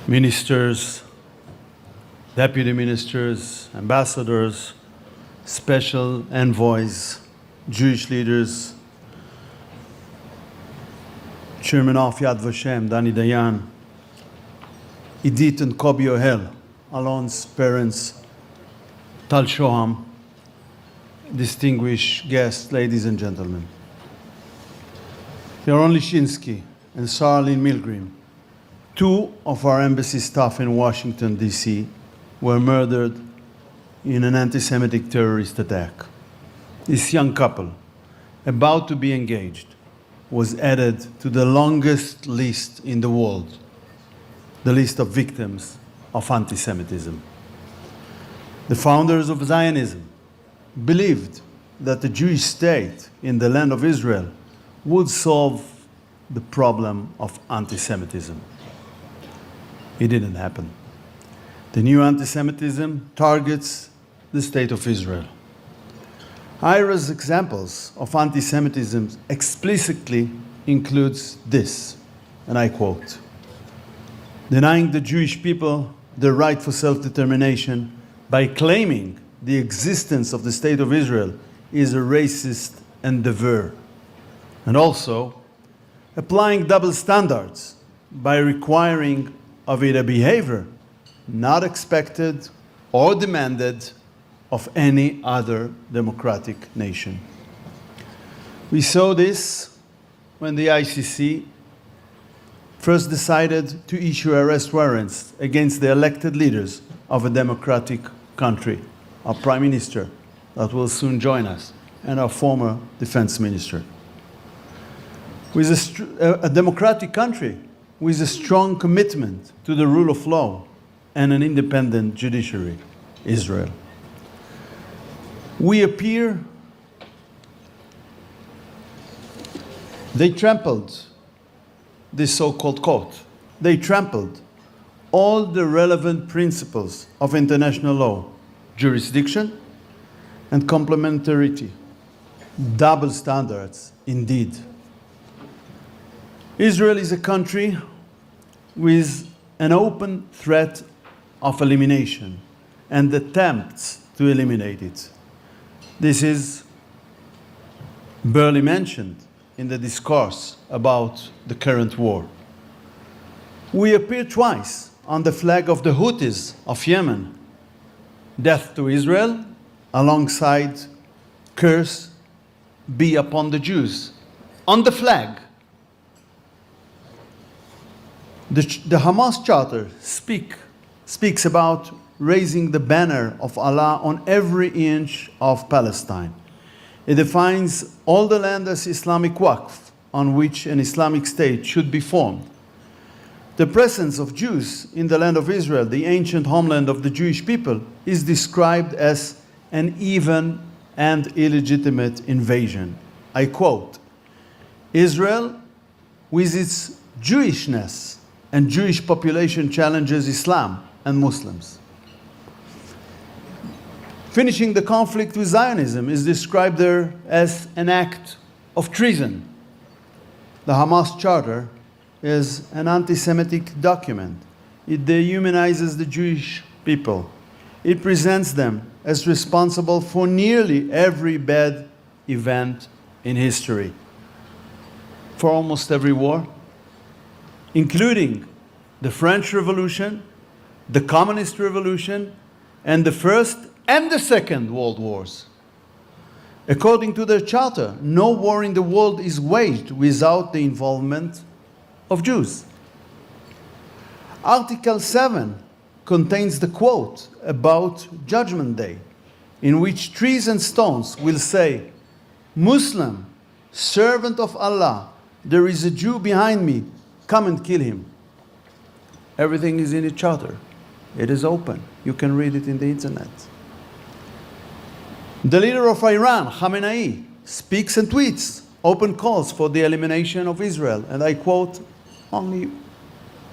ministers, deputy ministers, ambassadors, special envoys, Jewish leaders, Chairman of Yad Vashem, Dani Dayan, Idit and Kobi Ohel, Alon's parents, Tal Shoham, distinguished guests, ladies and gentlemen. Yaron Lishinsky and Sarah Lynn Milgrim, two of our embassy staff in Washington, D.C., were murdered in an anti-Semitic terrorist attack. This young couple, about to be engaged, was added to the longest list in the world, the list of victims of anti-Semitism. The founders of Zionism believed that the Jewish state in the land of Israel would solve the problem of anti-Semitism. It didn't happen. The new anti-Semitism targets the state of Israel. IHRA's examples of anti-Semitism explicitly includes this, and I quote, denying the Jewish people the right for self-determination by claiming the existence of the state of Israel is a racist endeavor, and also applying double standards by requiring of it a behavior not expected or demanded of any other democratic nation. We saw this when the ICC first decided to issue arrest warrants against the elected leaders of a democratic country, our Prime Minister, that will soon join us, and our former Defense Minister. With a democratic country with a strong commitment to the rule of law and an independent judiciary, Israel. They trampled this so-called court. They trampled all the relevant principles of international law, jurisdiction and complementarity, double standards indeed. Israel is a country with an open threat of elimination and attempts to eliminate it. This is barely mentioned in the discourse about the current war. We appear twice on the flag of the Houthis of Yemen, death to Israel, alongside curse be upon the Jews, on the flag. The Hamas Charter speaks about raising the banner of Allah on every inch of Palestine. It defines all the land as Islamic Waqf, on which an Islamic state should be formed. The presence of Jews in the land of Israel, the ancient homeland of the Jewish people, is described as an even and illegitimate invasion. I quote, Israel, with its Jewishness and Jewish population, challenges Islam and Muslims. Finishing the conflict with Zionism is described there as an act of treason. The Hamas Charter is an anti-Semitic document. It dehumanizes the Jewish people. It presents them as responsible for nearly every bad event in history, for almost every war, including the French Revolution, the Communist Revolution, and the First and the Second World Wars. According to their charter, no war in the world is waged without the involvement of Jews. Article 7 contains the quote about Judgment Day, in which trees and stones will say, Muslim, servant of Allah, there is a Jew behind me, come and kill him. Everything is in the charter. It is open. You can read it in the internet. The leader of Iran, Khamenei, speaks and tweets open calls for the elimination of Israel. And I quote only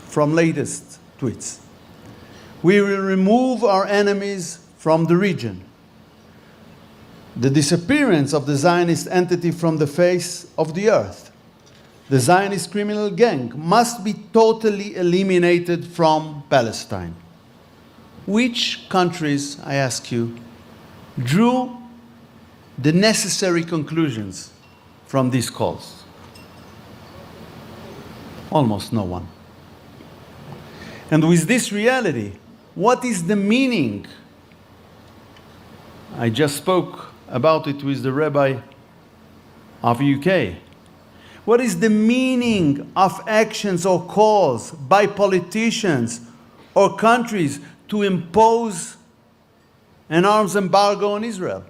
from latest tweets. We will remove our enemies from the region. The disappearance of the Zionist entity from the face of the earth. the Zionist criminal gang, must be totally eliminated from Palestine. Which countries, I ask you, drew the necessary conclusions from these calls? Almost no one. And with this reality, what is the meaning? I just spoke about it with the rabbi of UK. What is the meaning of actions or calls by politicians or countries to impose an arms embargo on Israel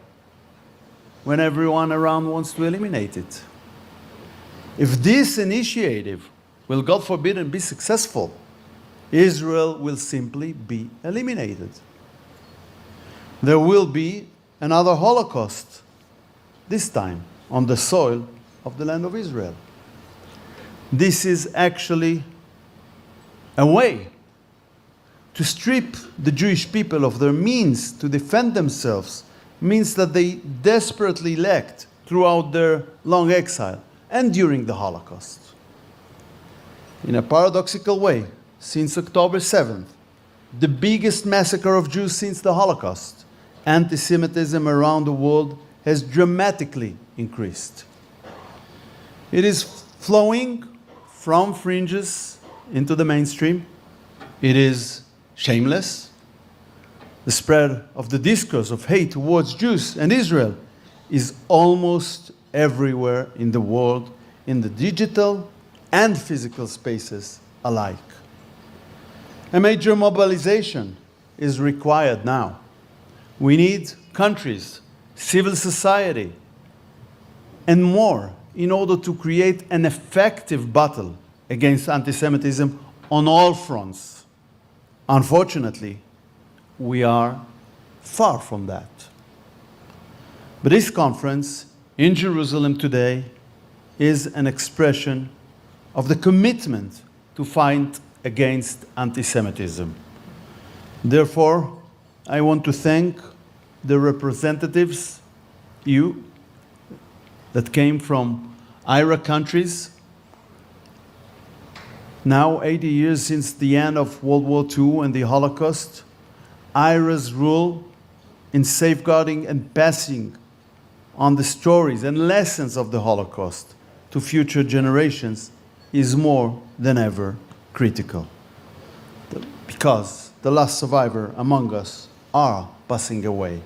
when everyone around wants to eliminate it? If this initiative will, God forbid, be successful, Israel will simply be eliminated. There will be another Holocaust, this time on the soil of the land of Israel. This is actually a way to strip the Jewish people of their means to defend themselves, means that they desperately lacked throughout their long exile and during the Holocaust. In a paradoxical way, since October 7th, the biggest massacre of Jews since the Holocaust, anti-Semitism around the world has dramatically increased. It is flowing from fringes into the mainstream. It is shameless. The spread of the discourse of hate towards Jews and Israel is almost everywhere in the world, in the digital and physical spaces alike. A major mobilization is required now. We need countries, civil society, and more in order to create an effective battle against anti-Semitism on all fronts. Unfortunately, we are far from that. But this conference in Jerusalem today is an expression of the commitment to fight against anti-Semitism. Therefore, I want to thank the representatives, you, that came from IRA countries. Now, 80 years since the end of World War II and the Holocaust, IRA's role in safeguarding and passing on the stories and lessons of the Holocaust to future generations is more than ever critical. Because the last survivor among us are passing away.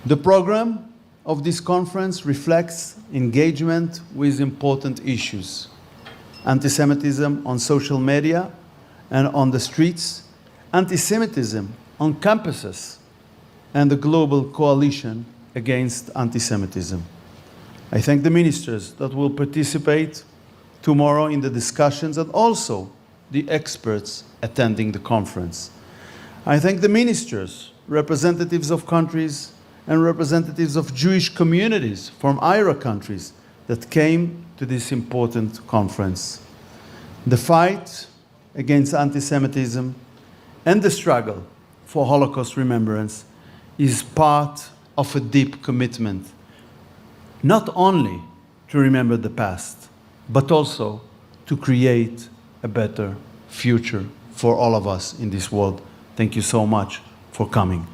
The program of this conference reflects engagement with important issues: anti-Semitism on social media and on the streets, anti-Semitism on campuses, and the global coalition against anti-Semitism. I thank the ministers that will participate tomorrow in the discussions and also the experts attending the conference. I thank the ministers, representatives of countries and representatives of Jewish communities from IRA countries that came to this important conference. The fight against anti-Semitism and the struggle for Holocaust remembrance is part of a deep commitment, not only to remember the past, but also to create a better future for all of us in this world. Thank you so much for coming.